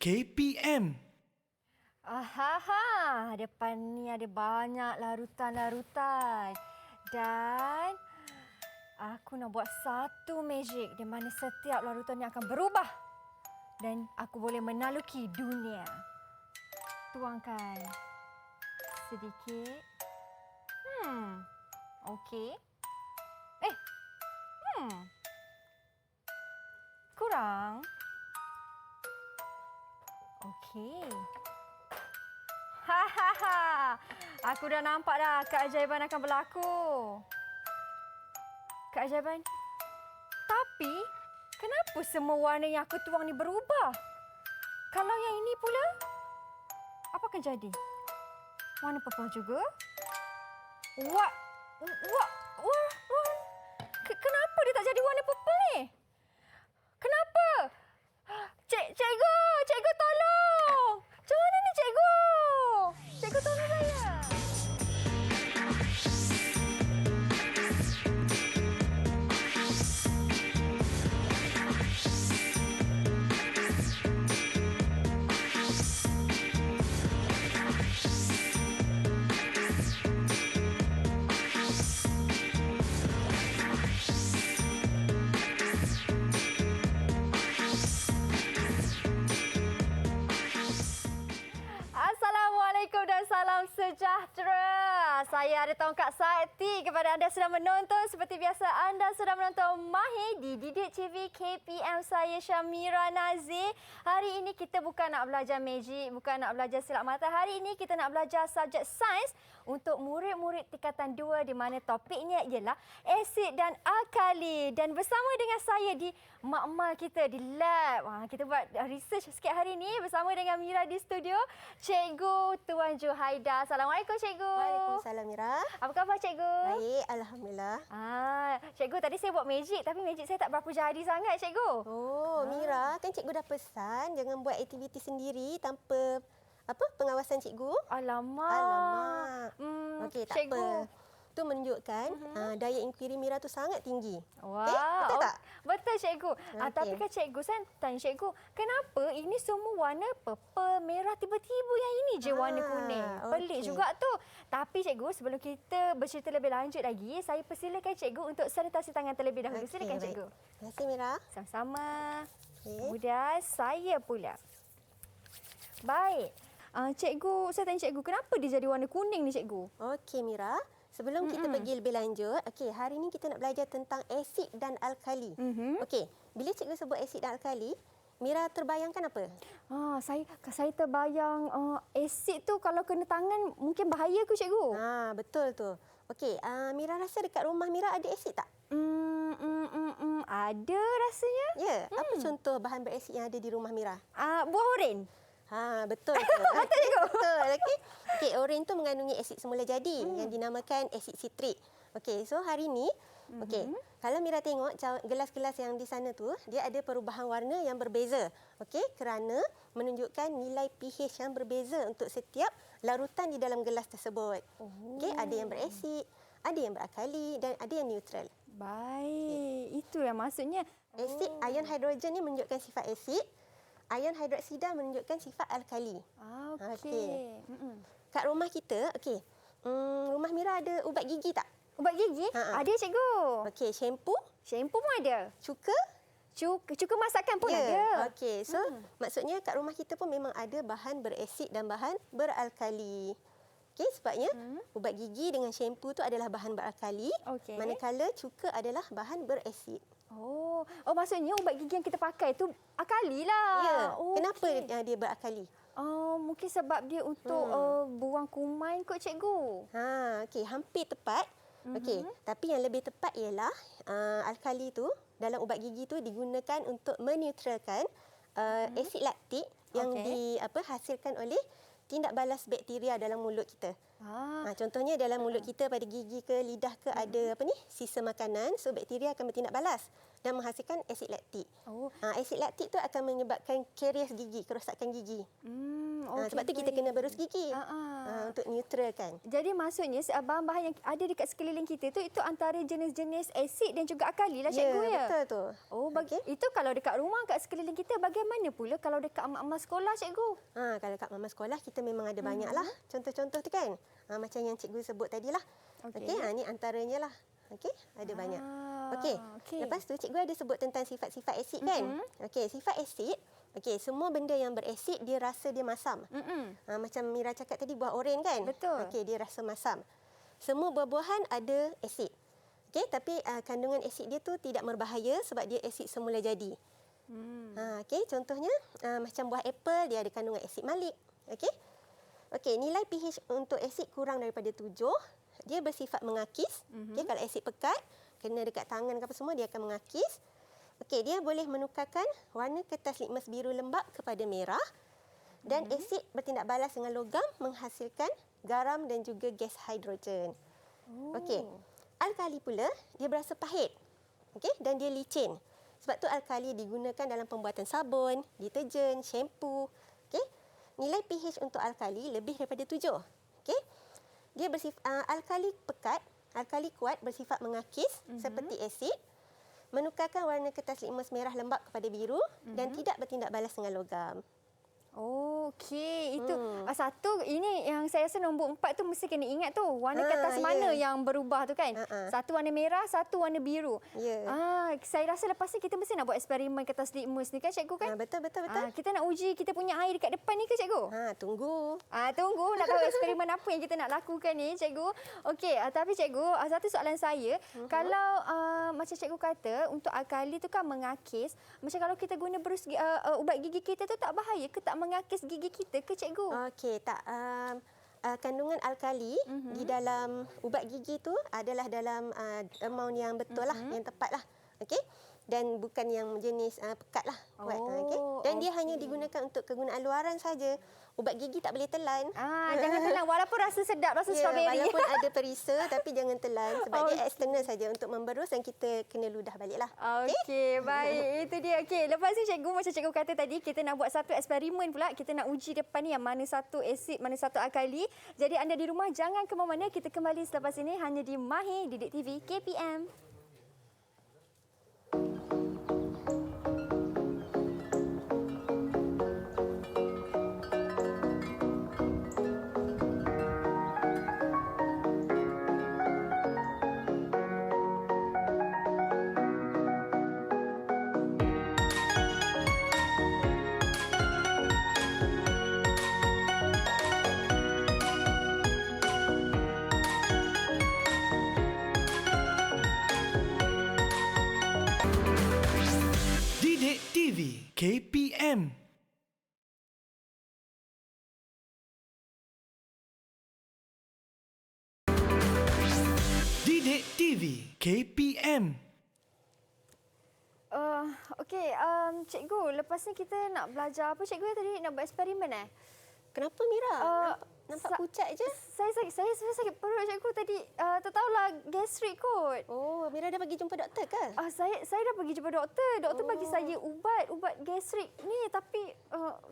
KPM. Ahaha, depan ni ada banyak larutan-larutan. Dan aku nak buat satu magic di mana setiap larutan ni akan berubah. Dan aku boleh menaluki dunia. Tuangkan sedikit. Okey. Kurang. Okey. Hahaha. Aku dah nampak dah keajaiban akan berlaku. Keajaiban. Tapi, kenapa semua warna yang aku tuang ni berubah? Kalau yang ini pula, apa akan jadi? Warna purple juga? Wah. Kenapa dia tak jadi warna purple ni? Kenapa? Cikgu tolong! Macam mana ni cikgu? Cikgu tolong saya. Assalamualaikum dan salam sejahtera. Saya ada tongkat sakti kepada anda sedang menonton. Seperti biasa anda sedang menonton Mahir di Didik TV KPM. Saya Syamira Nazir. Hari ini kita bukan nak belajar magic, bukan nak belajar silap mata. Hari ini kita nak belajar subjek sains untuk murid-murid tingkatan 2 di mana topiknya ialah asid dan alkali. Dan bersama dengan saya di makmal kita di lab. Kita buat research sikit hari ini bersama dengan Mira di studio. Cikgu Tuan Juhaida. Assalamualaikum Cikgu. Waalaikumsalam Mira. Apa khabar Cikgu? Baik, alhamdulillah. Cikgu tadi saya buat magic tapi magic saya tak berapa jadi sangat Cikgu. Oh, Mira, kan cikgu dah pesan jangan buat aktiviti sendiri tanpa pengawasan cikgu. Alamak. Okey, tak Cikgu. apa. Itu menunjukkan daya inquiry Mira tu sangat tinggi. Wah, betul tak? Betul Cikgu. Okey. Tapi kan Cikgu, saya tanya Cikgu, kenapa ini semua warna purple, merah, tiba-tiba yang ini je warna kuning? Pelik okey. juga tu. Tapi Cikgu, sebelum kita bercerita lebih lanjut lagi, saya persilakan Cikgu untuk sanitasi tangan terlebih dahulu. Silakan baik. Cikgu. Terima kasih Mira. Sama-sama. Okey. Kemudian saya pula. Baik. Cikgu, saya tanya Cikgu, kenapa dia jadi warna kuning ni Cikgu? Okey Mira, sebelum kita pergi lebih lanjut, okey, hari ini kita nak belajar tentang asid dan alkali. Okey, bila cikgu sebut asid dan alkali, Mira terbayangkan apa? Saya terbayang asid tu kalau kena tangan mungkin bahaya ke Cikgu? Betul tu. Okey, Mira rasa dekat rumah Mira ada asid tak? Ada rasanya. Ya, apa contoh bahan berasid yang ada di rumah Mira? Buah oren. Betul tu. Betul juga. Betul. Okey, oren tu mengandungi asid semula jadi yang dinamakan asid sitrik. Okey, so hari ni kalau Mira tengok gelas-gelas yang di sana tu, dia ada perubahan warna yang berbeza. Okey, kerana menunjukkan nilai pH yang berbeza untuk setiap larutan di dalam gelas tersebut. Okey, ada yang berasid, ada yang berakali dan ada yang neutral. Baik, itu yang maksudnya. Asid ion hidrogen ni menunjukkan sifat asid. Ion hidroksida menunjukkan sifat alkali. Okey. Kat rumah kita, rumah Mira ada ubat gigi tak? Ubat gigi? Ada Cikgu. Okey, shampoo, Shampoo pun ada. cuka? Cuka masakan pun ada. Okey, so maksudnya kat rumah kita pun memang ada bahan berasid dan bahan beralkali. Okey, sebabnya ubat gigi dengan shampoo tu adalah bahan beralkali, Okey. manakala cuka adalah bahan berasid. Oh, maksudnya ubat gigi yang kita pakai tu akali lah. Ya, kenapa dia berakali? Mungkin sebab dia untuk buang kuman kot Cikgu. Okey, hampir tepat. Okey, tapi yang lebih tepat ialah alkali tu dalam ubat gigi tu digunakan untuk meneutralkan asid laktik yang dihasilkan oleh tindak balas bakteria dalam mulut kita. Contohnya dalam mulut kita pada gigi ke lidah ke ada sisa makanan, so bakteria akan bertindak balas dan menghasilkan asid laktik. Asid laktik tu akan menyebabkan karies gigi, kerosakan gigi. Sebab tu kita kena berus gigi untuk neutralkan. Jadi maksudnya bahan-bahan yang ada dekat sekeliling kita tu itu antara jenis-jenis asid dan juga alkali lah cikgu ya. Betul tu. Itu kalau dekat rumah kat sekeliling kita, bagaimana pula kalau dekat mak-mak sekolah cikgu? Kalau dekat mak-mak sekolah kita memang ada banyak lah contoh-contoh tu kan. Macam yang cikgu sebut tadi lah. Ni antaranya lah. Ada banyak. Lepas tu cikgu ada sebut tentang sifat-sifat asid kan. Sifat asid, semua benda yang berasid dia rasa dia masam. Macam Mira cakap tadi buah oren kan. Betul. Dia rasa masam. Semua buah-buahan ada asid. Tapi kandungan asid dia tu tidak berbahaya sebab dia asid semula jadi. Contohnya macam buah apple dia ada kandungan asid malik. Nilai pH untuk asid kurang daripada 7, dia bersifat mengakis. Kalau asid pekat, kena dekat tangan ke apa semua, dia akan mengakis. Dia boleh menukarkan warna kertas litmus biru lembap kepada merah. Dan asid bertindak balas dengan logam menghasilkan garam dan juga gas hidrogen. Alkali pula, dia berasa pahit. Dan dia licin. Sebab tu alkali digunakan dalam pembuatan sabun, deterjen, shampoo. Nilai pH untuk alkali lebih daripada 7. Dia bersifat alkali pekat, alkali kuat bersifat mengakis seperti asid, menukarkan warna kertas litmus merah lembap kepada biru dan tidak bertindak balas dengan logam. Itu satu ini yang saya rasa nombor 4 tu mesti kena ingat tu. Warna kertas mana yang berubah tu kan. Satu warna merah, satu warna biru. Saya rasa lepas ni kita mesti nak buat eksperimen kertas litmus ni kan cikgu kan? Betul. Kita nak uji kita punya air dekat depan ni ke cikgu? Tunggu. Tunggu nak tahu eksperimen apa yang kita nak lakukan ni cikgu. Tapi cikgu, satu soalan saya, kalau macam cikgu kata untuk alkali tu kan mengakis, macam kalau kita guna berus ubat gigi kita tu tak bahaya ke, tak mengakis gigi kita ke cikgu? Tak. Kandungan alkali di dalam ubat gigi tu adalah dalam amount yang betul lah, yang tepat lah. Dan bukan yang jenis pekat lah. Dan dia hanya digunakan untuk kegunaan luaran saja. Ubat gigi tak boleh telan. Jangan telan walaupun rasa sedap, rasa strawberry. Walaupun ada perisa tapi jangan telan sebab dia eksternal saja untuk memberus dan kita kena ludah baliklah. Baik. Itu dia. Lepas ni cikgu macam cikgu kata tadi, kita nak buat satu eksperimen pula. Kita nak uji depan ni yang mana satu asid, mana satu alkali. Jadi anda di rumah jangan ke mana-mana. Kita kembali selepas ini hanya di Mahir Didik TV KPM. KPM. Didik TV KPM. Cikgu, lepas ni kita nak belajar apa cikgu tadi? Nak buat eksperimen Kenapa Mira? Nampak pucat je. Saya sakit perut cikgu tadi. Tak tahulah gastrik kot. Mira dah pergi jumpa doktor ke? Saya dah pergi jumpa doktor. Doktor bagi saya ubat gastrik ni tapi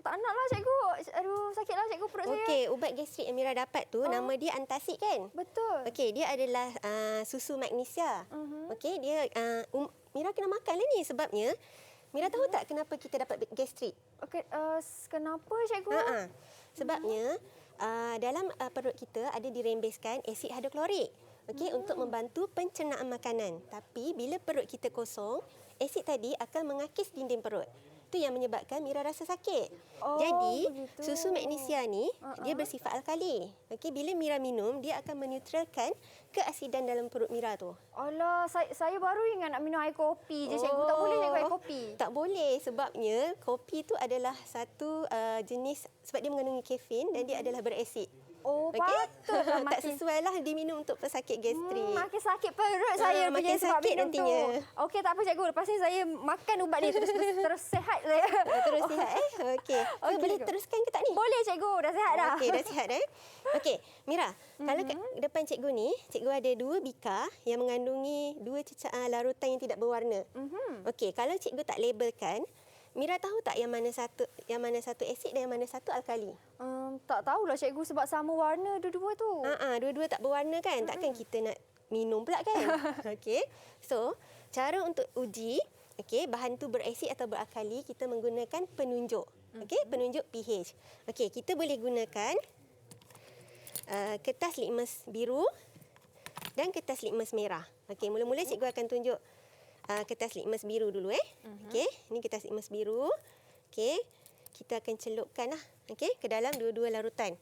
tak naklah cikgu. Aduh, sakitlah cikgu perut saya. Ubat gastrik yang Mira dapat tu nama dia antacid kan? Betul. Dia adalah susu magnesia. Dia Mira kena makan lah ni sebabnya. Mira tahu tak kenapa kita dapat gastrik? Kenapa cikgu? Sebabnya dalam perut kita ada dirembeskan asid hidroklorik untuk membantu pencernaan makanan. Tapi bila perut kita kosong, asid tadi akan mengakis dinding perut. Itu yang menyebabkan Mira rasa sakit. Jadi begitu. susu magnesia ni dia bersifat alkali. Bila Mira minum, dia akan meneutralkan keasidan dalam perut Mira tu. Alah, saya baru ingat nak minum air kopi je cikgu. Tak boleh cikgu air kopi? Tak boleh sebabnya kopi tu adalah satu jenis sebab dia mengandungi kafein dan dia adalah berasid. Oh, Okey? patutlah Tak sesuai lah diminum untuk pesakit gastrik. Makin sakit perut saya punya makin sebab sakit minum nantinya. tu. Okey, tak apa cikgu. Lepas ni saya makan ubat ni terus sihat saya. Terus sihat Okey. So, Okey, boleh cikgu. teruskan ke tak ni? Boleh cikgu, dah sihat dah. Okey, dah sihat Okey, Mira, kalau kat depan cikgu ni, cikgu ada 2 bikar yang mengandungi 2 larutan yang tidak berwarna. Okey, kalau cikgu tak labelkan, Mira tahu tak yang mana satu asid dan yang mana satu alkali? Tak tahulah cikgu sebab sama warna dua-dua tu. Dua-dua tak berwarna kan? Takkan kita nak minum pula kan? Okey. So, cara untuk uji, okey, bahan tu berasid atau beralkali, kita menggunakan penunjuk. Okey, penunjuk pH. Okey, kita boleh gunakan kertas litmus biru dan kertas litmus merah. Okey, mula-mula cikgu akan tunjuk kertas litmus biru dulu Okey, ini kertas litmus biru. Okey, kita akan celupkan ke dalam dua-dua larutan.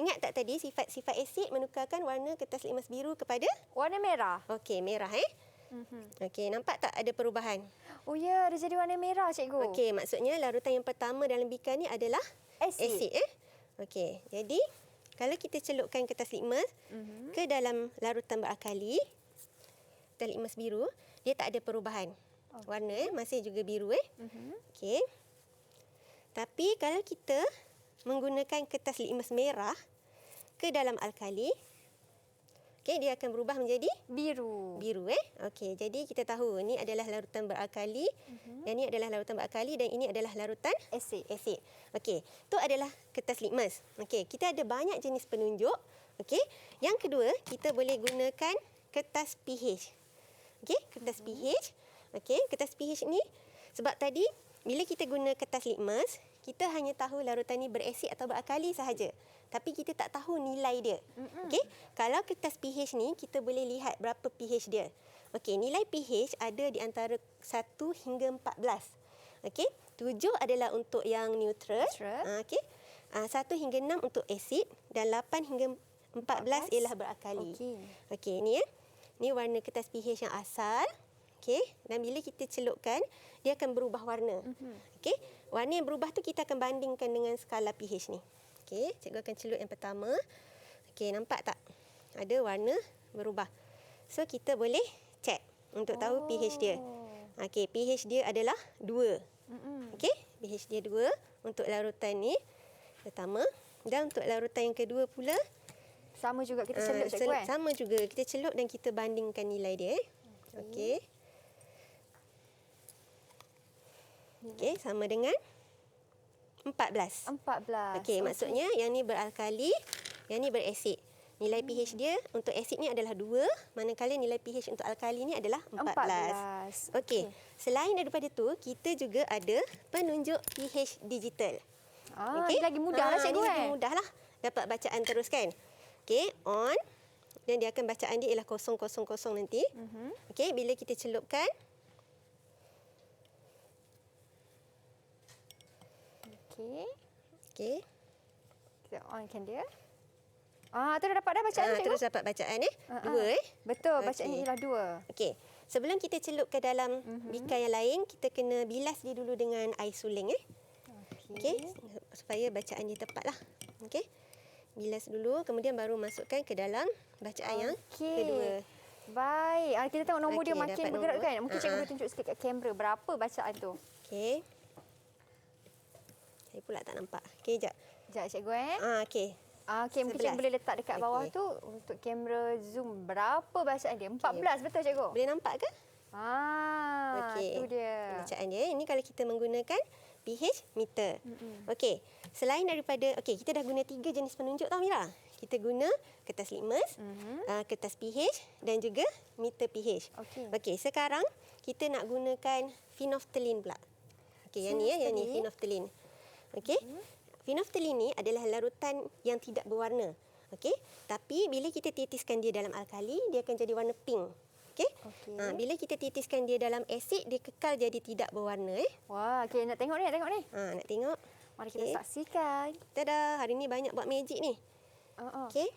Ingat tak tadi sifat-sifat asid menukarkan warna kertas litmus biru kepada Warna merah. okey, merah Okey, nampak tak ada perubahan? Oh ya, dia jadi warna merah cikgu. Okey, maksudnya larutan yang pertama dalam bikar ni adalah Asid. Okey, jadi kalau kita celupkan kertas litmus ke dalam larutan beralkali, kertas litmus biru, dia tak ada perubahan. Warna masih juga biru Okey. Tapi kalau kita menggunakan kertas litmus merah ke dalam alkali, okey, dia akan berubah menjadi Biru. biru Okey, jadi kita tahu ini adalah larutan beralkali dan ini adalah larutan beralkali dan ini adalah larutan Asid. asid. Okey, itu adalah kertas litmus. Okey, kita ada banyak jenis penunjuk. Okey, yang kedua, kita boleh gunakan kertas pH. Okey, kertas pH. Okey, kertas pH ni sebab tadi bila kita guna kertas litmus, kita hanya tahu larutan ni berasid atau beralkali sahaja. Tapi kita tak tahu nilai dia. Okey, kalau kertas pH ni kita boleh lihat berapa pH dia. Okey, nilai pH ada di antara 1 hingga 14. Okey, 7 adalah untuk yang neutral. Okey. 1 hingga 6 untuk asid dan 8 hingga 14 ialah beralkali. Okey, ni ni warna kertas pH yang asal. Okey, dan bila kita celupkan, dia akan berubah warna. Okey, warna yang berubah tu kita akan bandingkan dengan skala pH ni. Okey, cikgu akan celup yang pertama. Okey, nampak tak? Ada warna berubah. So, kita boleh check untuk tahu pH dia. Okey, pH dia adalah 2. Okey, pH dia 2 untuk larutan ni pertama. Dan untuk larutan yang kedua pula, Sama juga kita celup cikgu sama juga. Kita celup dan kita bandingkan nilai dia. Okey. Okey, sama dengan 14. 14. Okey, maksudnya yang ni beralkali, yang ni berasid. Nilai pH dia untuk asid ni adalah 2, manakala nilai pH untuk alkali ni adalah 14. Okey, selain daripada tu, kita juga ada penunjuk pH digital. Ini lagi mudah lah cikgu Ini lagi mudah lah. Dapat bacaan terus kan? Okey, on. Dan dia akan bacaan dia ialah 000 nanti. Okey, bila kita celupkan, okey. Kita onkan dia. Tu dah dapat dah bacaan cikgu. Terus dapat bacaan 2 Betul, Okey. bacaan ialah 2. Okey. Sebelum kita celup ke dalam bikar yang lain, kita kena bilas dia dulu dengan air suling Okey, supaya bacaan dia tepatlah. Okey. Bilas dulu, kemudian baru masukkan ke dalam bacaan yang kedua. Baik. Kita tengok nombor dia Okey, makin dapat bergerak nombor. kan. Mungkin cikgu boleh tunjuk sikit kat kamera berapa bacaan tu. Okey. Saya pula tak nampak. Okey, jap. Sekejap cikgu Okey. Okey, mungkin 11. cikgu boleh letak dekat bawah Okey. tu untuk kamera zoom. Berapa bacaan dia? 14 betul cikgu? Boleh nampak ke? Okey. Tu dia. Bacaan dia. Ini kalau kita menggunakan pH meter. Okey. Selain daripada, okey, kita dah guna 3 jenis penunjuk tau Mira. Kita guna kertas litmus, kertas pH dan juga meter pH. Okey, sekarang kita nak gunakan phenolphthalein pula. Okey, yang ni phenolphthalein. Okey. Phenolphthalein ni adalah larutan yang tidak berwarna. Okey, tapi bila kita titiskan dia dalam alkali, dia akan jadi warna pink. Okey. Bila kita titiskan dia dalam asid, dia kekal jadi tidak berwarna Wah, okey nak tengok ni, nak tengok. Mari kita saksikan. Tada, hari ni banyak buat magic ni. Okey.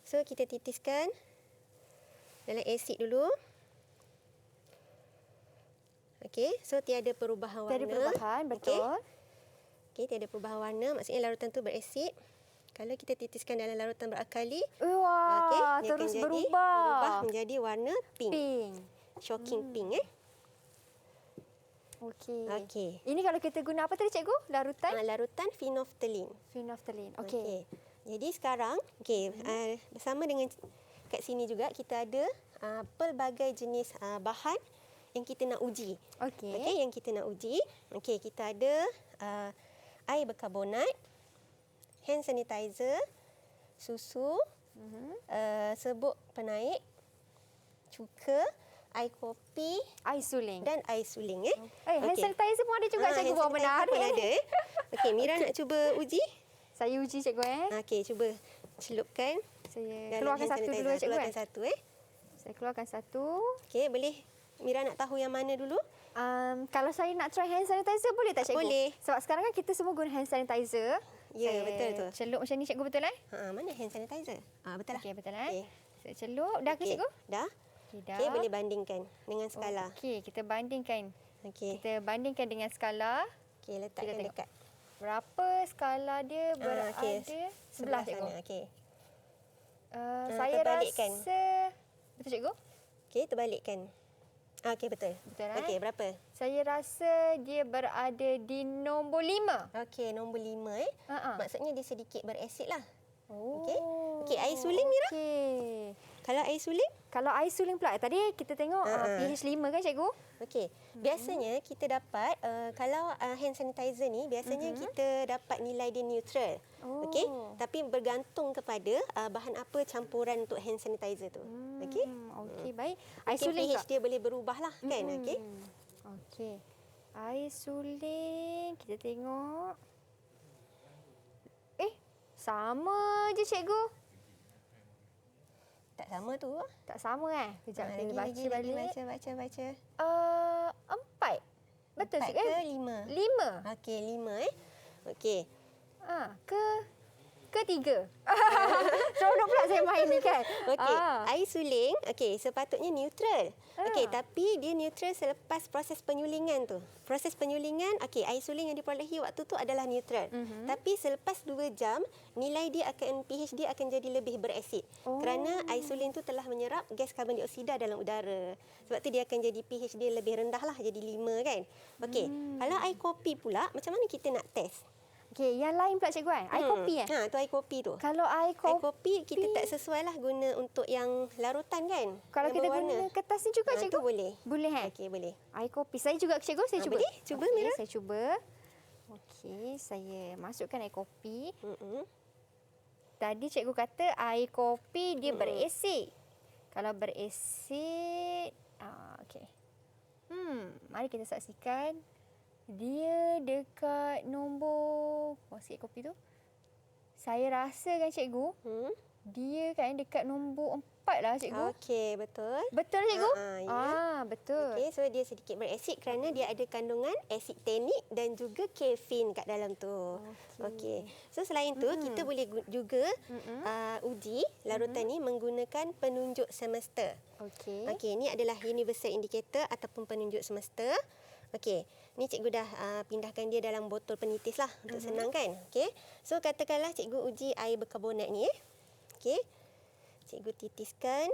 So kita titiskan dalam asid dulu. Okey, so tiada perubahan warna. Tiada perubahan, betul. Okey, tiada perubahan warna, maksudnya larutan tu berasid. Kalau kita titiskan dalam larutan beralkali, Wah, dia akan terus jadi berubah. menjadi warna pink. Pink. Shocking pink Okey. Okey. Ini kalau kita guna apa tadi cikgu? Larutan? Larutan phenolphthalein. Phenolphthalein. Okey. Okey. Jadi sekarang bersama dengan kat sini juga kita ada pelbagai jenis bahan yang kita nak uji. Okey. Okey, yang kita nak uji. Okey, kita ada air berkarbonat, hand sanitizer, susu, serbuk penaik, cuka, air kopi Air suling. dan air suling Hand Okey. sanitizer pun ada juga cikgu. hand Wah, sanitizer menarik. pun ada. Okey, Mira nak cuba uji? Saya uji cikgu Okey, cuba celupkan. Saya dalam keluarkan hand satu sanitizer. dulu cikgu. Keluarkan satu Saya keluarkan satu. Okey, boleh Mira nak tahu yang mana dulu? Kalau saya nak try hand sanitizer boleh tak cikgu? Boleh. Sebab sekarang kan kita semua guna hand sanitizer. Ya, Saya betul tu. celup macam ni cikgu, betul Mana hand sanitizer? Betul lah. Okey, betul Okey. Saya celup. Dah ke Okey, cikgu? Dah. Okey, dah. Okey, boleh bandingkan dengan skala. Okey, kita bandingkan. Okey. Kita bandingkan dengan skala. Okey, letakkan tengok. dekat Berapa skala dia berada? okey. Sebelah cikgu. sana. Okey. Saya terbalikkan. rasa... Betul cikgu? Okey, terbalikkan. Okey, betul. Betul, Okey, berapa? Saya rasa dia berada di nombor 5. Okey, nombor 5 Maksudnya dia sedikit berasid lah. Oh. Okey. Okey, air suling Mira? Okey. Kalau air suling? Kalau air suling pula, tadi kita tengok pH 5 kan cikgu? Okey. Biasanya kita dapat kalau hand sanitizer ni biasanya kita dapat nilai dia neutral. Oh. Okey. Tapi bergantung kepada bahan apa campuran untuk hand sanitizer tu. Okey. Okey, baik. Air Mungkin suling pH dia boleh berubah lah kan. Okey. Okey. Air suling, kita tengok. Sama je cikgu. Tak sama tu. Tak sama Kejap kita baca balik. Baca. 4. Betul 4 cikgu? ke 5? 5. Okey, 5 Okey. Ke 3. Seronok pula saya main ni kan. Okey, air suling sepatutnya neutral. Okey, tapi dia neutral selepas proses penyulingan tu. Proses penyulingan, air suling yang diperolehi waktu tu adalah neutral. Tapi selepas 2 jam, nilai dia pH dia akan jadi lebih berasid. Kerana air suling tu telah menyerap gas karbon dioksida dalam udara. Sebab tu dia akan jadi pH dia lebih rendah lah, jadi 5 kan. Okey, kalau air kopi pula, macam mana kita nak test? Okey, yang lain pula cikgu Air kopi tu air kopi tu. Kalau air Air kopi kita tak sesuai lah guna untuk yang larutan kan. Kalau yang kita berwarna. guna kertas ni juga cikgu? Tu boleh. Boleh Okey, boleh. Air kopi. Saya juga cikgu, saya cuba. Boleh? Cuba Okey, Mira. saya cuba. Okey, saya masukkan air kopi. Tadi cikgu kata air kopi dia berasid. Kalau berasid, okey. Mari kita saksikan. Dia dekat nombor... sikit kopi tu. Saya rasa kan cikgu, dia kan dekat nombor 4 lah cikgu. Okey, betul. Betul cikgu? Ya. Betul. Okey, so dia sedikit berasid kerana dia ada kandungan asid tannic dan juga kafein kat dalam tu. Okey. So selain tu kita boleh juga uji larutan ni menggunakan penunjuk semester. Okey. Okey, ni adalah universal indicator ataupun penunjuk semester. Okey, ni cikgu dah pindahkan dia dalam botol penitis lah untuk senang kan. Okey, so katakanlah cikgu uji air berkarbonat ni. Okey, cikgu titiskan.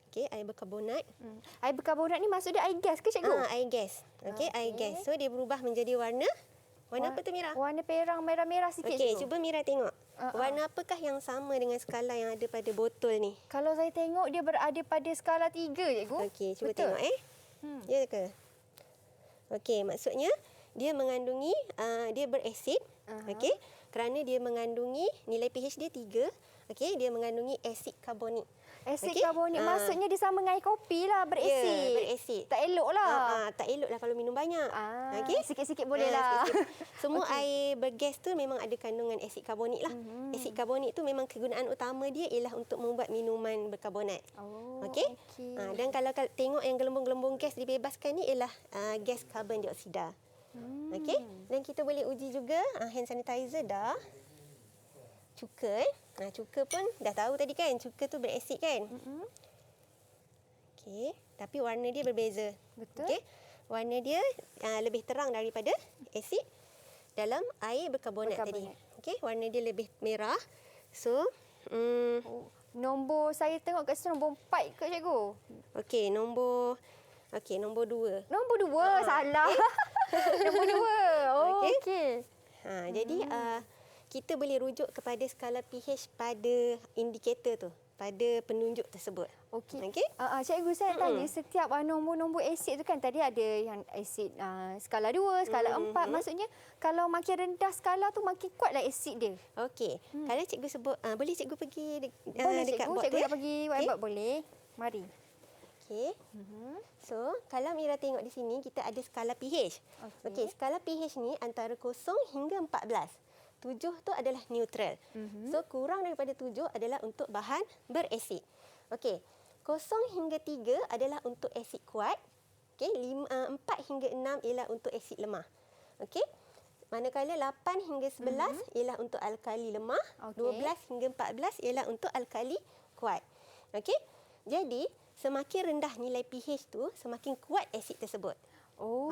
Okey, air berkarbonat. Air berkarbonat ni maksud dia air gas ke cikgu? Air gas. Okey, air gas. So dia berubah menjadi warna. Warna apa tu Mira? Warna perang merah-merah sikit Okey, cikgu. cuba Mira tengok. Warna apakah yang sama dengan skala yang ada pada botol ni? Kalau saya tengok dia berada pada skala 3 cikgu. Okey, cuba Betul? tengok Ya ke? Okey, maksudnya dia mengandungi dia berasid. Okey, kerana dia mengandungi nilai pH dia 3. Okey, dia mengandungi asid karbonik. Asid Okey? karbonik maksudnya dia sama dengan air kopi lah, berasid. Ya, berasid. Tak elok lah. Tak elok lah kalau minum banyak. Okey, sikit-sikit boleh lah. Sikit-sikit. Semua air bergas tu memang ada kandungan asid karbonik lah. Asid karbonik tu memang kegunaan utama dia ialah untuk membuat minuman berkarbonat. Okey? Dan kalau tengok yang gelembung-gelembung gas dibebaskan ni ialah gas karbon dioksida. Okey? Dan kita boleh uji juga hand sanitizer dah. Cuka cuka pun dah tahu tadi kan, cuka tu berasid kan. Okey, tapi warna dia berbeza. Betul. Okey. Warna dia lebih terang daripada asid. dalam air berkarbonat tadi. Berkarbonat. Okey, warna dia lebih merah. So, Oh, nombor saya tengok kat situ nombor 4 ke cikgu? okey, nombor 2. Nombor 2, salah. Nombor 2. Oh, Okey. okey. Jadi kita boleh rujuk kepada skala pH pada indikator tu, pada penunjuk tersebut. Okey. Okey? Cikgu saya nak tanya setiap nombor-nombor asid tu kan tadi ada yang asid skala 2, skala 4. Maksudnya kalau makin rendah skala tu makin kuatlah asid dia. Okey. Kalau cikgu sebut, boleh cikgu pergi Boleh dekat cikgu, board cikgu tu, nak pergi Okey? whiteboard boleh. Mari. Okey. So, kalau Mira tengok di sini kita ada skala pH. Okey, skala pH ni antara 0 hingga 14. 7 tu adalah neutral. So, kurang daripada 7 adalah untuk bahan berasid. Okey. 0 hingga 3 adalah untuk asid kuat. Okey, 4 hingga 6 ialah untuk asid lemah. Okey. Manakala 8 hingga 11 ialah untuk alkali lemah, Okey. 12 hingga 14 ialah untuk alkali kuat. Okey. Jadi, semakin rendah nilai pH tu, semakin kuat asid tersebut. Oh.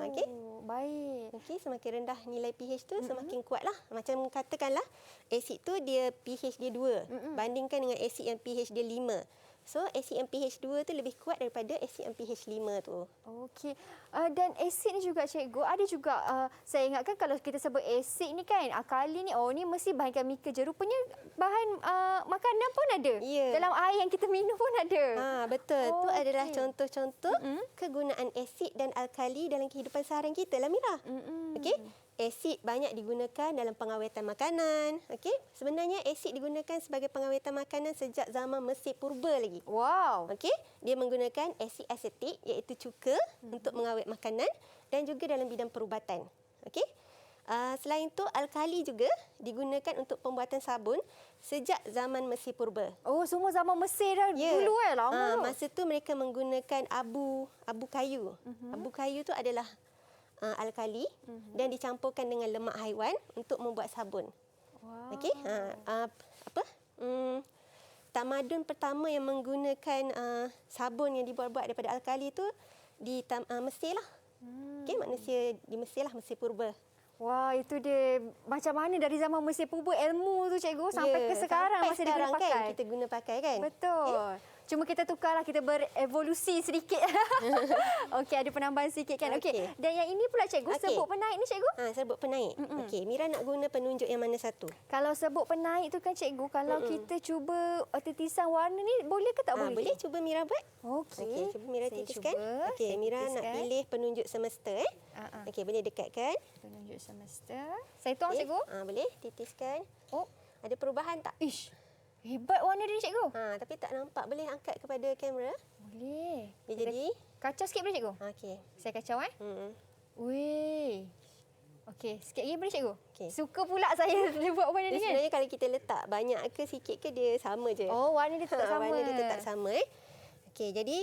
okey. Baik. Okey, semakin rendah nilai pH tu semakin kuatlah. Macam katakanlah asid tu dia pH dia 2 bandingkan dengan asid yang pH dia 5. So asid yang pH 2 tu lebih kuat daripada asid yang pH 5 tu. Okey. Dan asid ni juga cikgu, ada juga saya ingatkan kalau kita sebut asid ni kan, kali ni ni mesti bahan kimia je. Rupanya bahan makanan pun ada. Ya. Dalam air yang kita minum pun ada. Betul. Tu Okey. adalah contoh-contoh kegunaan asid dan alkali dalam kehidupan seharian kita lah Mira. Okey. Asid banyak digunakan dalam pengawetan makanan. Okey. Sebenarnya asid digunakan sebagai pengawetan makanan sejak zaman Mesir purba lagi. Wow. Okey, dia menggunakan asid asetik iaitu cuka untuk mengawet makanan dan juga dalam bidang perubatan. Okey. Selain itu alkali juga digunakan untuk pembuatan sabun sejak zaman Mesir purba. Oh, semua zaman Mesir dah Ya. dulu lama. Masa tu mereka menggunakan abu kayu. Abu kayu tu adalah alkali dan dicampurkan dengan lemak haiwan untuk membuat sabun. Wow. Okey. Tamadun pertama yang menggunakan sabun yang dibuat-buat daripada alkali tu di Mesir lah. Okey, manusia di Mesir lah, Mesir purba. Wah, itu dia macam mana dari zaman Mesir purba ilmu tu cikgu sampai ke sekarang sampai masih sekarang diguna pakai. kan kita guna pakai kan. Betul. Cuma kita tukarlah, kita berevolusi sedikit. Okey, ada penambahan sedikit kan. Okey. Okey. Dan yang ini pula cikgu, Okey. serbuk penaik ni cikgu. Serbuk penaik. Okey, Mira nak guna penunjuk yang mana satu? Kalau serbuk penaik tu kan cikgu, kalau kita cuba titisan warna ni boleh ke tak boleh? Boleh cuba Mira buat. Okey. Okey, cuba Mira Saya titiskan. cuba, Okey, saya Mira nak titiskan. pilih penunjuk semesta. Okey, boleh dekatkan. Penunjuk semesta. Saya tuang cikgu. Boleh titiskan. Oh, Ada perubahan tak? ish. Hebat warna dia ni cikgu. Tapi tak nampak. Boleh angkat kepada kamera. Boleh. Dia jadi. Kacau sikit boleh cikgu? Okey. Saya kacau Weh. Okey, sikit lagi boleh cikgu? Okey. Suka pula saya dia buat warna Dia ni kan? sebenarnya kalau kita letak banyak ke sikit ke dia sama je. Oh, warna dia tetap sama. Warna dia tetap sama. Okey, jadi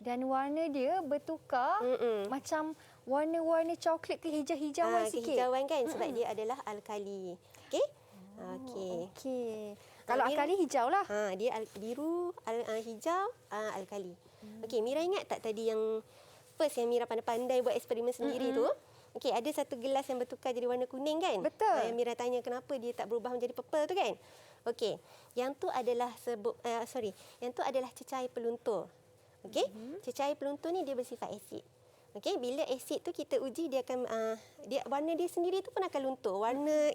Dan warna dia bertukar macam warna-warna coklat ke hijau-hijauan sikit. kehijauan kan sebab dia adalah alkali. Okey? Okey. Okey. Kalau Mira- akali hijau lah. Dia biru, hijau, alkali. Okey, Mira ingat tak tadi yang first yang Mira pandai-pandai buat eksperimen sendiri tu? Okey, ada satu gelas yang bertukar jadi warna kuning kan? Betul. Yang Mira tanya kenapa dia tak berubah menjadi purple tu kan? Okey, yang tu adalah yang tu adalah cecair peluntur. Okey, cecair peluntur ni dia bersifat asid. Okey, bila asid tu kita uji dia akan warna dia sendiri tu pun akan luntur. Warna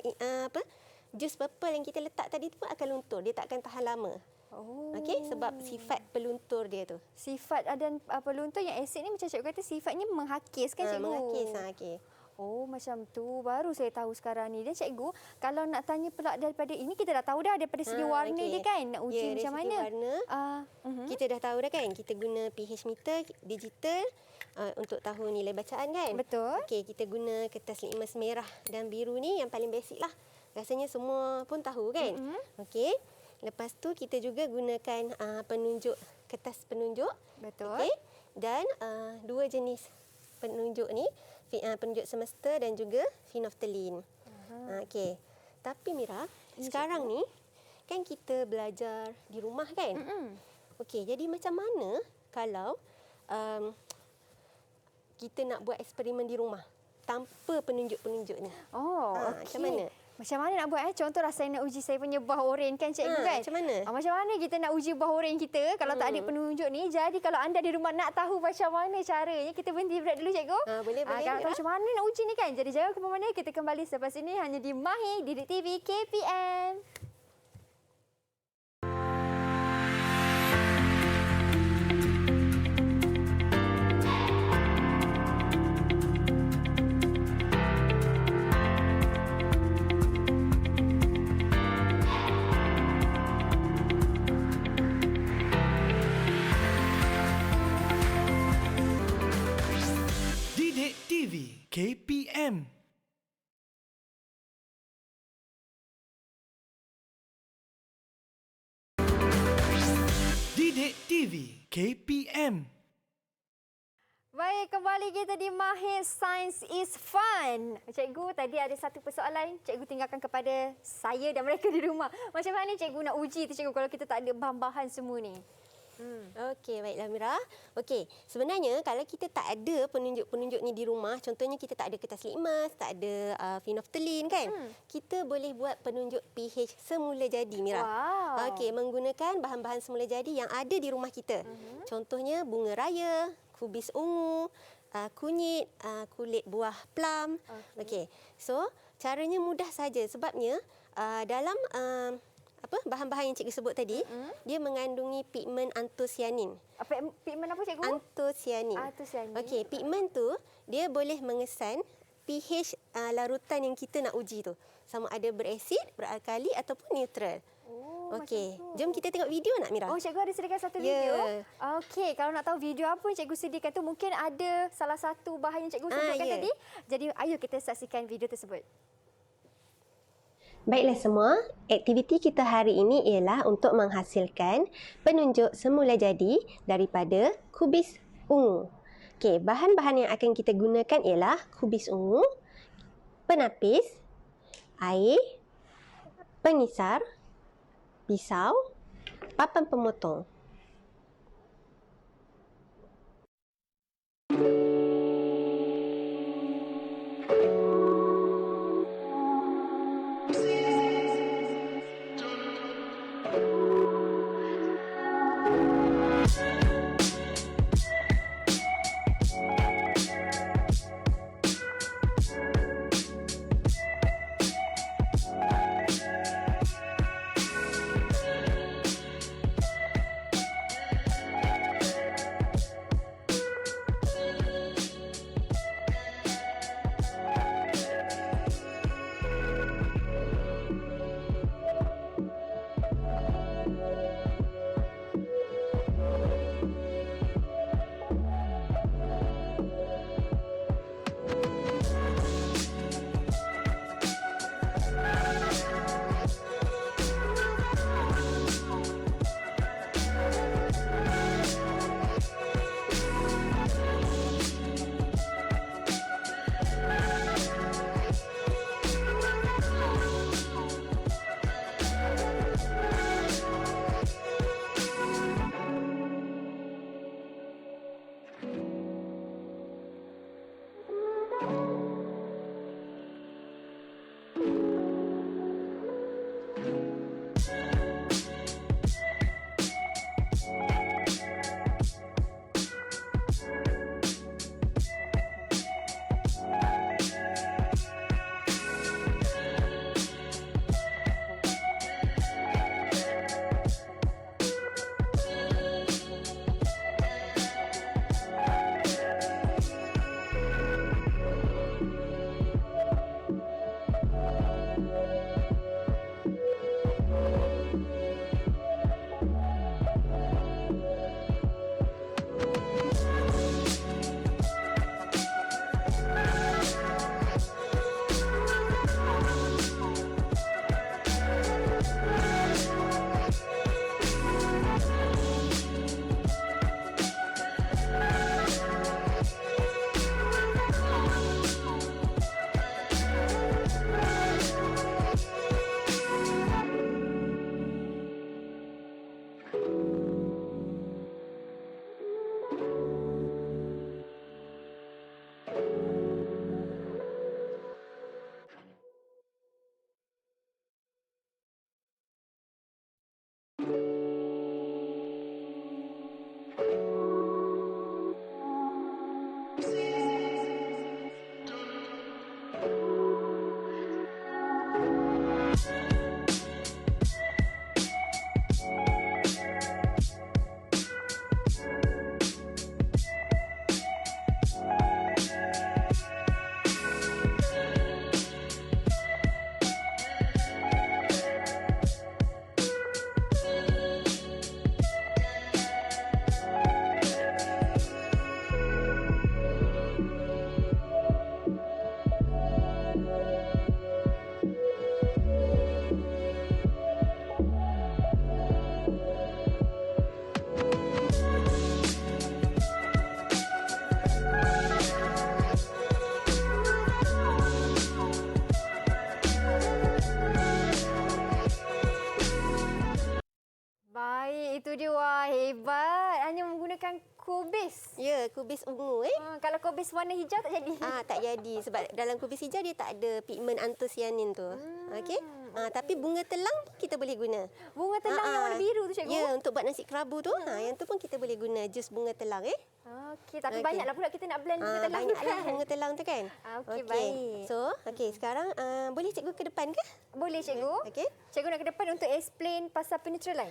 jus purple yang kita letak tadi tu pun akan luntur. Dia tak akan tahan lama. Oh. Okey, sebab sifat peluntur dia tu. Sifat dan peluntur yang asid ni macam cikgu kata sifatnya menghakis kan cikgu? Menghakis. Okey. Oh, macam tu. Baru saya tahu sekarang ni. Dan cikgu, kalau nak tanya pula daripada ini, kita dah tahu dah daripada segi warna okey. dia kan. Nak uji Ya, dari macam segi mana. warna, kita dah tahu dah kan. Kita guna pH meter digital untuk tahu nilai bacaan kan. Betul. Okey, kita guna kertas litmus merah dan biru ni yang paling basic lah. Rasanya semua pun tahu kan. Okey. Lepas tu kita juga gunakan penunjuk, kertas penunjuk. Betul. Okey. Dan dua jenis penunjuk ni, penunjuk semesta dan juga phenolphthalein. Okey. Tapi Mira, sekarang ni kan kita belajar di rumah kan? Okey, jadi macam mana kalau kita nak buat eksperimen di rumah? tanpa penunjuk-penunjuk ni. Oh, okey. Macam mana? Macam mana nak buat? Contohlah saya nak uji saya punya buah oren kan cikgu kan? Macam mana? Macam mana kita nak uji buah oren kita kalau tak ada penunjuk ni? Jadi kalau anda di rumah nak tahu macam mana caranya, kita berhenti berat dulu cikgu. Boleh. Kalau macam mana nak uji ni kan? Jadi jangan ke mana, kita kembali selepas ini hanya di Mahir Didik TV KPM. Didik TV KPM. Didik TV KPM. Baik, kembali kita di Mahir Science is Fun. Cikgu, tadi ada satu persoalan. Cikgu tinggalkan kepada saya dan mereka di rumah. Macam mana cikgu nak uji tu cikgu kalau kita tak ada bahan-bahan semua ni? Okey, baiklah Mira. Okey, sebenarnya kalau kita tak ada penunjuk-penunjuk ni di rumah, contohnya kita tak ada kertas likmas, tak ada phenolphthalein kan, kita boleh buat penunjuk pH semula jadi Mira. Wow. Okey, menggunakan bahan-bahan semula jadi yang ada di rumah kita. Contohnya bunga raya, kubis ungu, kunyit, kulit buah plum. Okey. So, caranya mudah saja sebabnya dalam bahan-bahan yang cikgu sebut tadi, dia mengandungi pigmen antosianin. Pigmen apa cikgu? Antosianin. Antosianin. Okey, pigmen tu dia boleh mengesan pH larutan yang kita nak uji tu. Sama ada berasid, beralkali ataupun neutral. Okey, jom kita tengok video nak Mira? Oh, cikgu ada sediakan satu video. Okey, kalau nak tahu video apa yang cikgu sediakan tu, mungkin ada salah satu bahan yang cikgu sebutkan tadi. Jadi, ayo kita saksikan video tersebut. Baiklah semua, aktiviti kita hari ini ialah untuk menghasilkan penunjuk semula jadi daripada kubis ungu. Okey, bahan-bahan yang akan kita gunakan ialah kubis ungu, penapis, air, pengisar, pisau, papan pemotong. Itu dia. Wah, hebat. Hanya menggunakan kubis. Ya, kubis ungu Kalau kubis warna hijau tak jadi. tak jadi sebab dalam kubis hijau dia tak ada pigmen antosianin tu. Okey. Tapi bunga telang pun kita boleh guna. Bunga telang yang warna biru tu, cikgu? Ya, untuk buat nasi kerabu tu, yang tu pun kita boleh guna jus bunga telang Okey, tapi banyaklah pula kita nak blend bunga telang tu banyaklah kan? bunga telang tu kan. Okey, baik. So, sekarang boleh cikgu ke depan ke? Boleh, cikgu. Okey. Cikgu nak ke depan untuk explain pasal penetralan.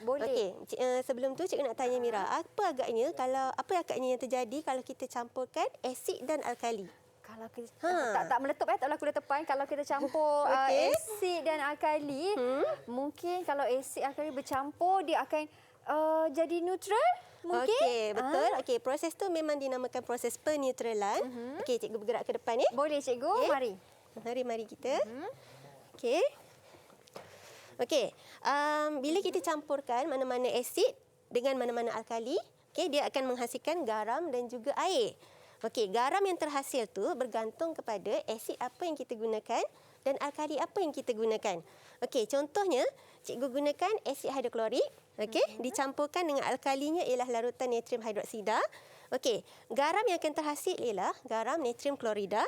Boleh. Okey. Sebelum tu cikgu nak tanya Mira, apa agaknya yang terjadi kalau kita campurkan asid dan alkali? Kalau kita tak meletup tak berlaku letupan. Kalau kita campur asid dan alkali, mungkin kalau asid alkali bercampur dia akan jadi neutral. Mungkin. Okey, betul. Okey, proses tu memang dinamakan proses peneutralan. Okey, cikgu bergerak ke depan ya. Boleh, cikgu. Mari. Mari kita. Okey. Okey, bila kita campurkan mana-mana asid dengan mana-mana alkali, dia akan menghasilkan garam dan juga air. Okey, garam yang terhasil tu bergantung kepada asid apa yang kita gunakan dan alkali apa yang kita gunakan. Okey, contohnya cikgu gunakan asid hidroklorik, dicampurkan dengan alkalinya ialah larutan natrium hidroksida. Okey, garam yang akan terhasil ialah garam natrium klorida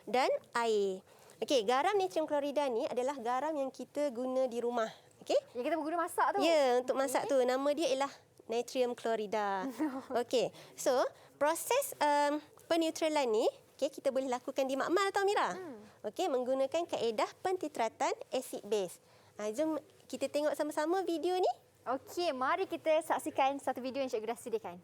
dan air. Okey, garam natrium klorida ni adalah garam yang kita guna di rumah. Okey? Yang kita guna masak tu. Ya, untuk masak tu. Nama dia ialah natrium klorida. Okey. So, proses peneutralan ni kita boleh lakukan di makmal tau Mira. Okey, menggunakan kaedah pentitratan asid base. Jom kita tengok sama-sama video ni. Okey, mari kita saksikan satu video yang cikgu dah sediakan.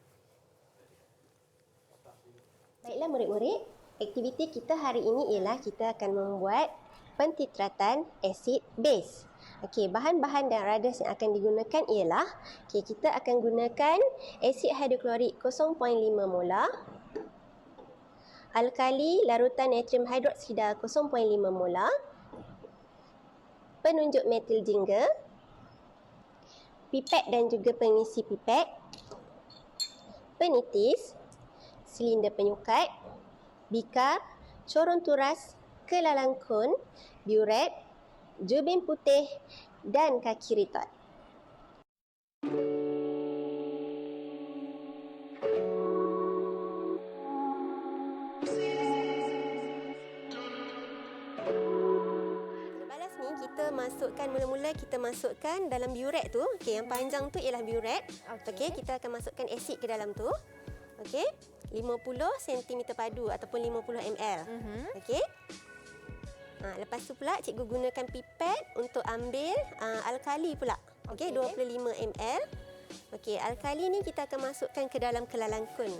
Baiklah murid-murid, aktiviti kita hari ini ialah kita akan membuat pentitratan asid base. Okey, bahan-bahan dan radas yang akan digunakan ialah kita akan gunakan asid hidroklorik 0.5 molar, alkali larutan natrium hidroksida 0.5 molar, penunjuk metil jingga, pipet dan juga pengisi pipet, penitis, silinder penyukat, bika, corong turas, kelalangkun, biuret, jubin putih dan kaki ritot. Balas ni mula-mula kita masukkan dalam biuret tu. Okey, yang panjang tu ialah biuret. Okey, kita akan masukkan asid ke dalam tu. Okey, 50 cm padu ataupun 50 ml. Okey. Lepas tu pula cikgu gunakan pipet untuk ambil alkali pula. Okey, 25 ml. Okey, alkali ni kita akan masukkan ke dalam kelalangkun.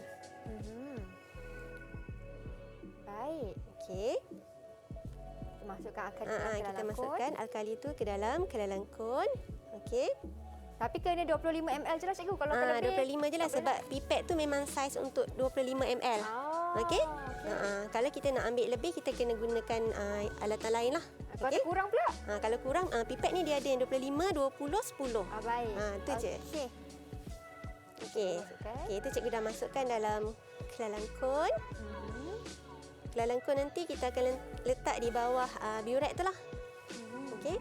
Baik. Okey. Masukkan alkali kita masukkan alkali tu ke dalam kelalangkun. Okey. Tapi kena 25 ml je lah cikgu. Kalau terlebih 25 je lah sebab pipet tu memang saiz untuk 25 ml. Okey. Kalau kita nak ambil lebih kita kena gunakan alatan lain lah. Kalau kurang pula? Kalau kurang pipet ni dia ada yang 25, 20, 10. Baik. Tu je. Okey. Okey, itu cikgu dah masukkan dalam kelalangkun. Kelalangkun nanti kita akan letak di bawah biuret tu lah. Okey.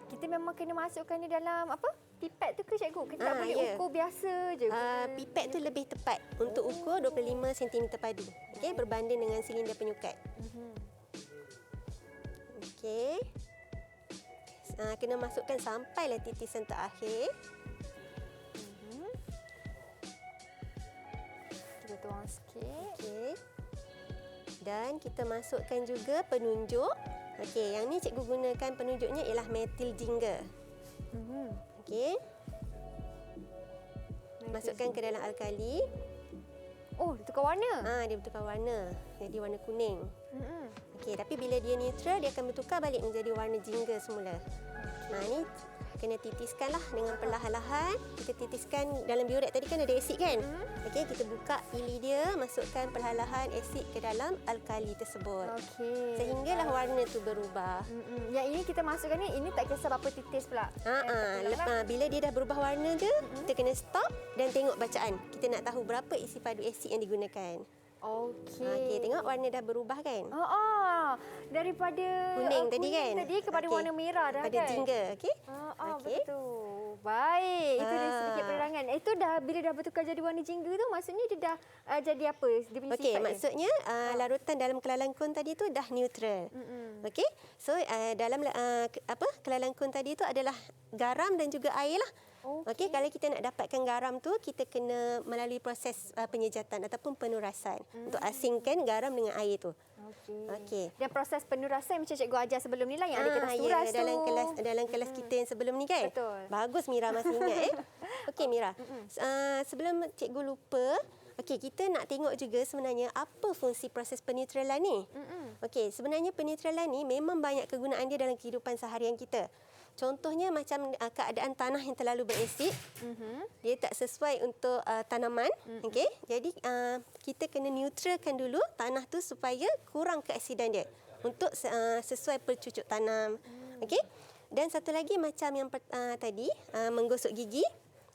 Kita memang kena masukkan ni dalam apa? Pipet tu ke cikgu? Kita tak boleh ukur biasa je. Pipet tu lebih tepat untuk ukur 25 cm padu. Okey, berbanding dengan silinder penyukat. Okey. Kena masukkan sampailah titisan terakhir. Kita tuang sikit. Okey. Dan kita masukkan juga penunjuk. Okey, yang ni cikgu gunakan penunjuknya ialah metil jingga. Okey. Masukkan ke dalam alkali. Oh, dia tukar warna? Dia bertukar warna. Jadi warna kuning. Okey, tapi bila dia neutral, dia akan bertukar balik menjadi warna jingga semula. Ni kena titiskanlah dengan perlahan-lahan. Kita titiskan dalam biuret tadi kan ada asid kan? Okey, kita buka pili dia, masukkan perlahan-lahan asid ke dalam alkali tersebut. Okey. Sehinggalah warna tu berubah. Yang ini kita masukkan ni, ini tak kisah berapa titis pula. Bila dia dah berubah warna je, kita kena stop dan tengok bacaan. Kita nak tahu berapa isi padu asid yang digunakan. Okey. Okey, tengok warna dah berubah kan? Daripada Kuning tadi kan? Tadi kepada Okey. warna merah dah Pada kan? jingga, okey? Okey. Betul. Baik, itu dia sedikit penerangan. Itu dah bila dah bertukar jadi warna jingga tu maksudnya dia dah jadi apa? Dia punya Okey, sifat dia? maksudnya larutan dalam kelalangkun tadi tu dah neutral. Okey. So dalam kelalangkun tadi tu adalah garam dan juga air lah. Okey, kalau kita nak dapatkan garam tu kita kena melalui proses penyejatan ataupun penurasan untuk asingkan garam dengan air tu. Okey. Dan proses penurasan macam cikgu ajar sebelum ni lah yang ada kertas ya, turas tu. dalam kelas kita yang sebelum ni kan. Betul. Bagus Mira masih ingat Okey Mira. Sebelum cikgu lupa, okey kita nak tengok juga sebenarnya apa fungsi proses peneutralan ni. Okey, sebenarnya peneutralan ni memang banyak kegunaan dia dalam kehidupan seharian kita. Contohnya macam keadaan tanah yang terlalu berasid, dia tak sesuai untuk tanaman. Okey, jadi kita kena neutralkan dulu tanah tu supaya kurang keasidan dia untuk sesuai percucuk tanam. Okey, dan satu lagi macam yang tadi menggosok gigi,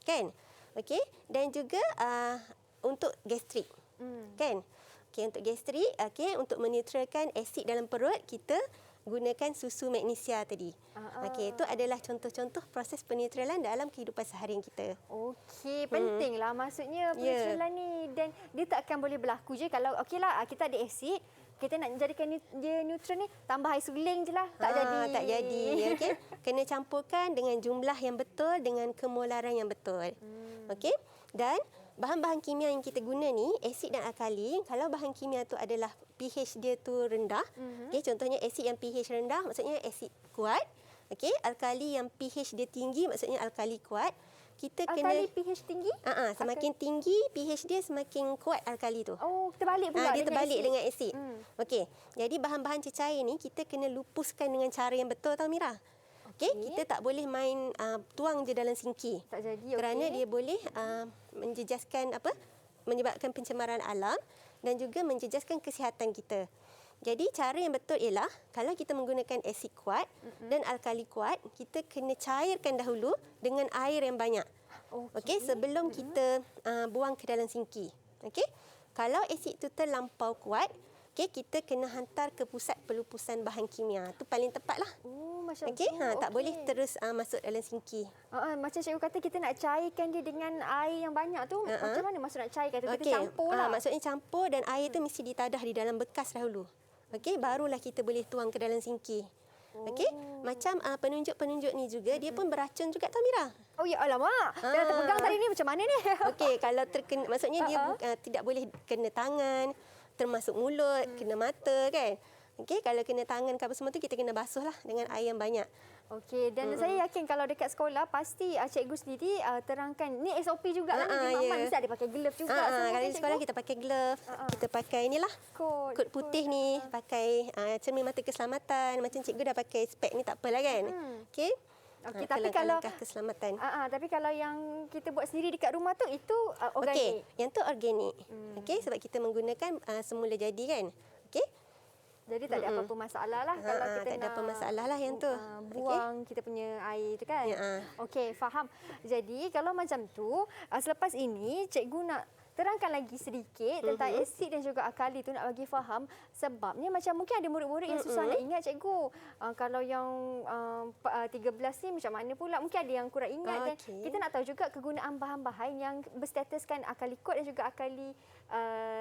kan? Okey, dan juga untuk gastrik, kan? Okey, untuk gastrik, okey, untuk meneutralkan asid dalam perut kita gunakan susu magnesia tadi. Okey, itu adalah contoh-contoh proses peneutralan dalam kehidupan seharian kita. Okey, pentinglah maksudnya peneutralan ni dan dia tak akan boleh berlaku je kalau okeylah kita ada asid, kita nak jadikan dia neutral ni tambah air suling je lah. Tak jadi. Tak jadi. Okey, kena campurkan dengan jumlah yang betul dengan kemolaran yang betul. Okey, dan bahan-bahan kimia yang kita guna ni, asid dan alkali, kalau bahan kimia tu adalah pH dia tu rendah, okey, contohnya asid yang pH rendah maksudnya asid kuat, okey, alkali yang pH dia tinggi maksudnya alkali kuat. Kita alkali kena pH tinggi? semakin tinggi pH dia semakin kuat alkali tu. Oh, terbalik pula Dia terbalik asid. dengan asid. Okey, jadi bahan-bahan cecair ni kita kena lupuskan dengan cara yang betul tau Mira. Okey, kita tak boleh main tuang je dalam sinki. Tak jadi, kerana dia boleh menjejaskan menyebabkan pencemaran alam dan juga menjejaskan kesihatan kita. Jadi cara yang betul ialah kalau kita menggunakan asid kuat dan alkali kuat, kita kena cairkan dahulu dengan air yang banyak. Okey, sebelum kita buang ke dalam sinki. Okey. Kalau asid tu terlampau kuat, okey, kita kena hantar ke pusat pelupusan bahan kimia. Itu paling tepatlah. Macam Okey, tak boleh terus masuk dalam sinki. Macam cikgu kata kita nak cairkan dia dengan air yang banyak tu. Macam mana maksud nak cairkan tu? Kita Okey, campur lah. maksudnya campur dan air tu mesti ditadah di dalam bekas dahulu. Okey, barulah kita boleh tuang ke dalam sinki. Okey, macam penunjuk-penunjuk ni juga dia pun beracun juga tau Mira. Oh ya alamak. Dah terpegang tadi ni macam mana ni? Okey, kalau terkena maksudnya dia tidak boleh kena tangan, termasuk mulut, kena mata kan. Okey, kalau kena tangan ke apa semua tu kita kena basuhlah dengan air yang banyak. Okey, dan saya yakin kalau dekat sekolah pasti cikgu sendiri terangkan ni SOP jugalah ni mesti ada pakai glove juga semua. Kalau di sekolah kita pakai glove, kita pakai inilah kod putih ni, pakai cermin mata keselamatan. Macam cikgu dah pakai spek ni tak apalah kan. Okey. Okey, tapi kalau keselamatan. Tapi kalau yang kita buat sendiri dekat rumah tu itu organik. Okey, yang tu organik. Okey, sebab kita menggunakan semula jadi kan. Okey. Jadi tak ada apa-apa masalah lah kalau kita tak ada apa masalah lah yang tu. Buang kita punya air tu kan. Okey, faham. Jadi kalau macam tu, selepas ini cikgu nak terangkan lagi sedikit tentang asid dan juga alkali tu, nak bagi faham sebabnya macam mungkin ada murid-murid yang susah nak ingat cikgu. Kalau yang 13 ni macam mana pula, mungkin ada yang kurang ingat dan kita nak tahu juga kegunaan bahan-bahan yang berstatuskan alkali kuat dan juga alkali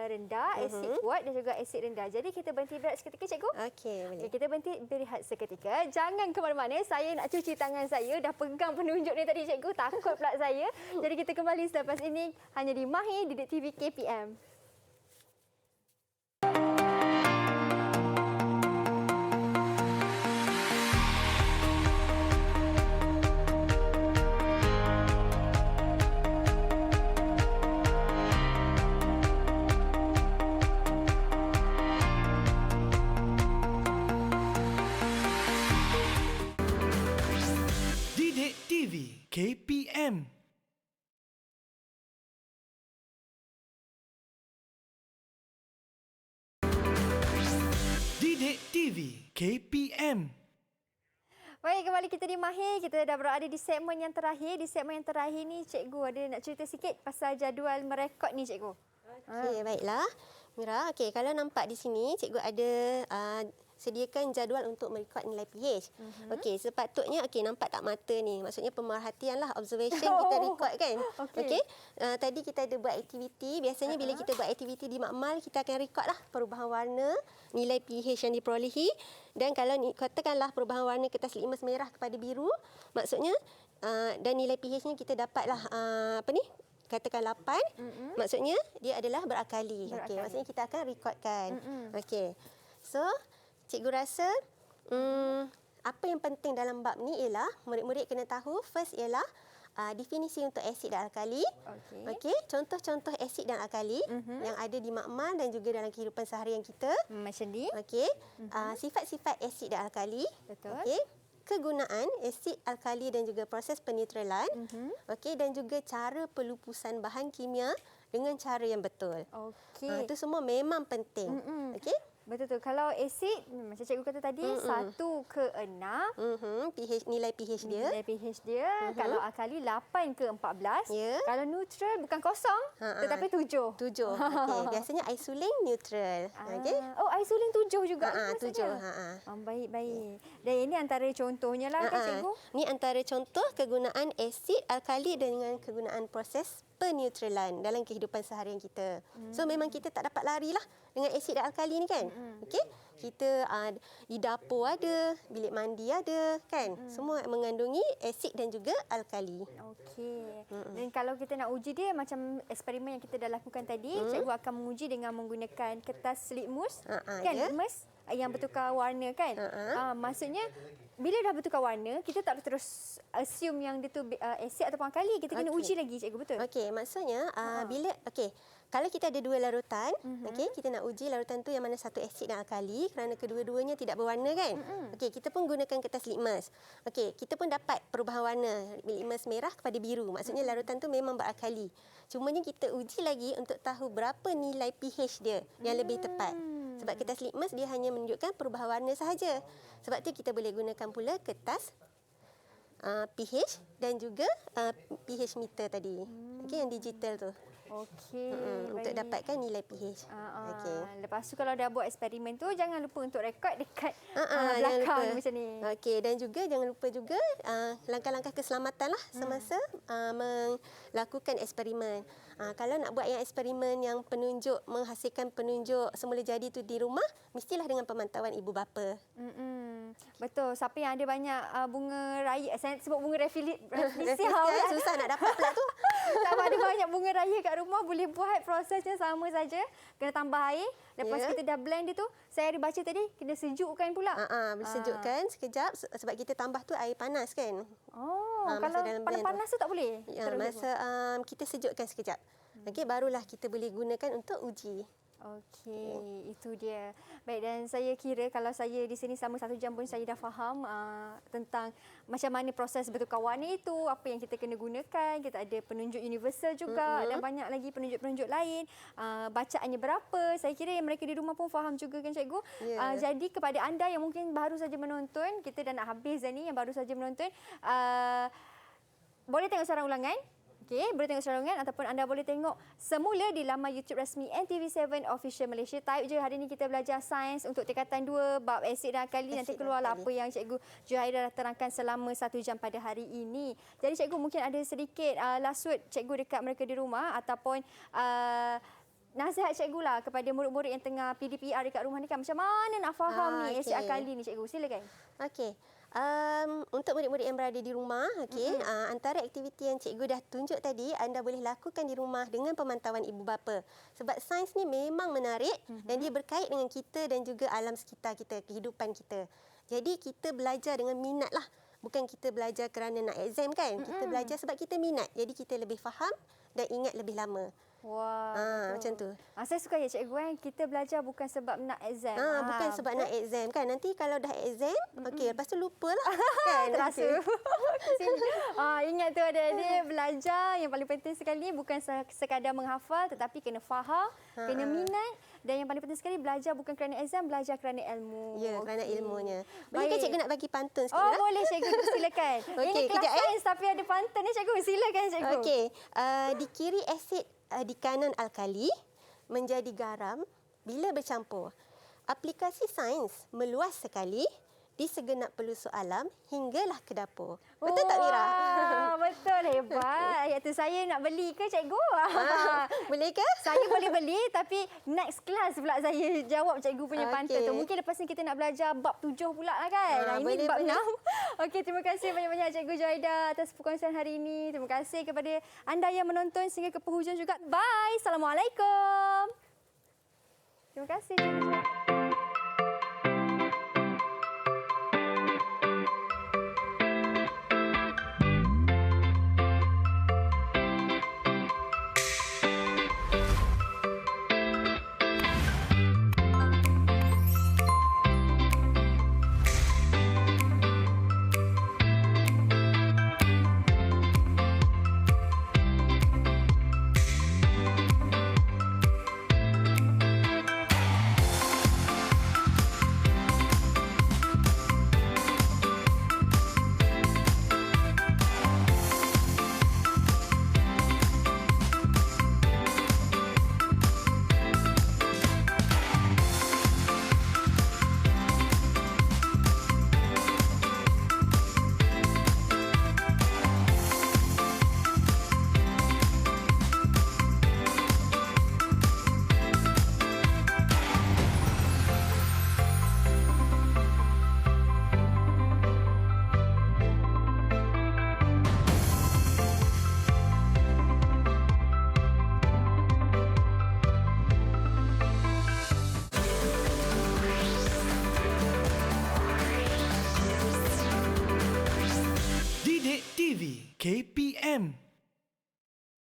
rendah, asid kuat dan juga asid rendah. Jadi kita berhenti berehat seketika cikgu. Okey, boleh. Kita berhenti berehat seketika. Jangan ke mana-mana, saya nak cuci tangan saya, dah pegang penunjuk ni tadi cikgu, takut pula saya. Jadi kita kembali selepas ini hanya di Mahir Didik TV KPM. Didik TV KPM. Didik TV KPM. Baik, kembali kita di Mahir. Kita dah berada di segmen yang terakhir. Di segmen yang terakhir ni cikgu ada nak cerita sikit pasal jadual merekod ni cikgu. Okey, baiklah. Mira, okey, kalau nampak di sini cikgu ada sediakan jadual untuk merekod nilai pH. Okey, sepatutnya nampak tak mata ni. Maksudnya pemerhatianlah, observation kita rekod kan. Okey. Tadi kita ada buat aktiviti. Biasanya bila kita buat aktiviti di makmal, kita akan rekodlah perubahan warna, nilai pH yang diperolehi, dan kalau katakanlah perubahan warna kertas litmus merah kepada biru, maksudnya dan nilai pH-nya kita dapatlah katakan 8, maksudnya dia adalah berakali. Okey, maksudnya kita akan rekodkan. Okey. So, cikgu rasa apa yang penting dalam bab ni ialah murid-murid kena tahu first ialah definisi untuk asid dan alkali. Okey, contoh-contoh asid dan alkali yang ada di makmal dan juga dalam kehidupan seharian kita. Macam ni. Okey, sifat-sifat asid dan alkali. Betul. Okey, kegunaan asid, alkali dan juga proses peneutralan. Okey, dan juga cara pelupusan bahan kimia dengan cara yang betul. Okey. Itu semua memang penting. Okey. Betul tu. Kalau asid macam cikgu kata tadi 1 ke 6. pH, nilai pH dia. Nilai pH dia. Kalau alkali 8 ke 14. Ya. Kalau neutral bukan kosong tetapi 7. 7. Okey, biasanya isolin neutral. Okey. Oh, isolin 7 juga. 7. Baik. Dan ini antara contohnya lah kan cikgu? Ni antara contoh kegunaan asid, alkali dengan kegunaan proses peneutralan dalam kehidupan seharian kita. So memang kita tak dapat larilah dengan asid dan alkali ni kan. Okey. Kita di dapur ada, bilik mandi ada kan. Semua mengandungi asid dan juga alkali. Okey. Dan kalau kita nak uji dia macam eksperimen yang kita dah lakukan tadi, cikgu akan menguji dengan menggunakan kertas litmus kan, litmus yang bertukar warna kan. Maksudnya bila dah bertukar warna, kita tak boleh terus assume yang dia tu asid ataupun alkali. Kita kena uji lagi, cikgu, betul? Okey, maksudnya kalau kita ada dua larutan, kita nak uji larutan tu yang mana satu asid dan alkali kerana kedua-duanya tidak berwarna kan. Okey, kita pun gunakan kertas litmus. Okey, kita pun dapat perubahan warna litmus merah kepada biru. Maksudnya larutan tu memang beralkali. Cumanya kita uji lagi untuk tahu berapa nilai pH dia yang lebih tepat. Sebab kertas litmus dia hanya menunjukkan perubahan warna sahaja. Sebab tu kita boleh gunakan pula kertas pH dan juga pH meter tadi. Okey, yang digital tu. Okey. Untuk dapatkan nilai pH. Okey. Lepas tu kalau dah buat eksperimen tu, jangan lupa untuk rekod dekat belakang macam ni. Okey, dan juga jangan lupa juga langkah-langkah keselamatan lah semasa melakukan eksperimen. Kalau nak buat yang eksperimen yang menghasilkan penunjuk semula jadi tu di rumah, mestilah dengan pemantauan ibu bapa. Betul. Siapa yang ada banyak bunga raya, saya sebut bunga rafilisia. Susah nak dapat pula tu. Siapa ada banyak bunga raya kat rumah, boleh buat prosesnya sama saja. Kena tambah air. Lepas kita dah blend dia tu, saya ada baca tadi, kena sejukkan pula. Sejukkan sekejap sebab kita tambah tu air panas kan. Kalau panas-panas tu tak boleh? Ya, kita sejukkan sekejap. Okey, barulah kita boleh gunakan untuk uji. Okey, itu dia. Baik, dan saya kira kalau saya di sini selama 1 jam pun saya dah faham tentang macam mana proses bertukar warna itu, apa yang kita kena gunakan. Kita ada penunjuk universal juga dan banyak lagi penunjuk-penunjuk lain. Bacaannya berapa. Saya kira yang mereka di rumah pun faham juga kan cikgu. Jadi kepada anda yang mungkin baru saja menonton, kita dah nak habis dah ni, yang baru saja menonton, boleh tengok secara ulangan. Okey, boleh tengok secara ulangan ataupun anda boleh tengok semula di laman YouTube rasmi NTV7 Official Malaysia. Type je hari ni kita belajar sains untuk tingkatan 2 bab asid dan alkali. Nanti keluarlah apa yang cikgu Juhaira dah terangkan selama 1 jam pada hari ini. Jadi cikgu mungkin ada sedikit last word cikgu dekat mereka di rumah ataupun nasihat cikgu lah kepada murid-murid yang tengah PDPR dekat rumah ni kan, macam mana nak faham ni asid alkali ni cikgu. Silakan. Okey. Untuk murid-murid yang berada di rumah, antara aktiviti yang cikgu dah tunjuk tadi, anda boleh lakukan di rumah dengan pemantauan ibu bapa. Sebab sains ni memang menarik dan dia berkait dengan kita dan juga alam sekitar kita, kehidupan kita. Jadi kita belajar dengan minat lah. Bukan kita belajar kerana nak exam kan. Kita belajar sebab kita minat. Jadi kita lebih faham dan ingat lebih lama. Wah, macam tu. Saya suka ya cikgu kan, kita belajar bukan sebab nak exam. Bukan sebab nak exam kan. Nanti kalau dah exam, okey, lepas tu lupalah kan. Terasa. Ingat tu adik-adik, belajar yang paling penting sekali bukan sekadar menghafal tetapi kena faham, kena minat. Dan yang paling penting sekali, belajar bukan kerana exam, belajar kerana ilmu. Ya, kerana ilmunya. Boleh ke cikgu nak bagi pantun sikit? Boleh cikgu, silakan. Ini kelas sains tapi ada pantun ni cikgu. Silakan cikgu. Okey, di kiri asid, di kanan alkali menjadi garam, bila bercampur. Aplikasi sains meluas sekali di segenap pelosok alam hinggalah ke dapur. Betul tak Mira? Betul, hebat. Ayat tu saya nak beli ke cikgu? Boleh ke? Saya boleh beli tapi next class pula saya jawab cikgu punya pantun tu. Mungkin lepas ni kita nak belajar bab 7 pula lah kan. Ini bab 6. Okey, terima kasih banyak-banyak Cikgu Joida atas perkongsian hari ini. Terima kasih kepada anda yang menonton sehingga ke penghujung juga. Bye. Assalamualaikum. Terima kasih Cikgu. Didik TV KPM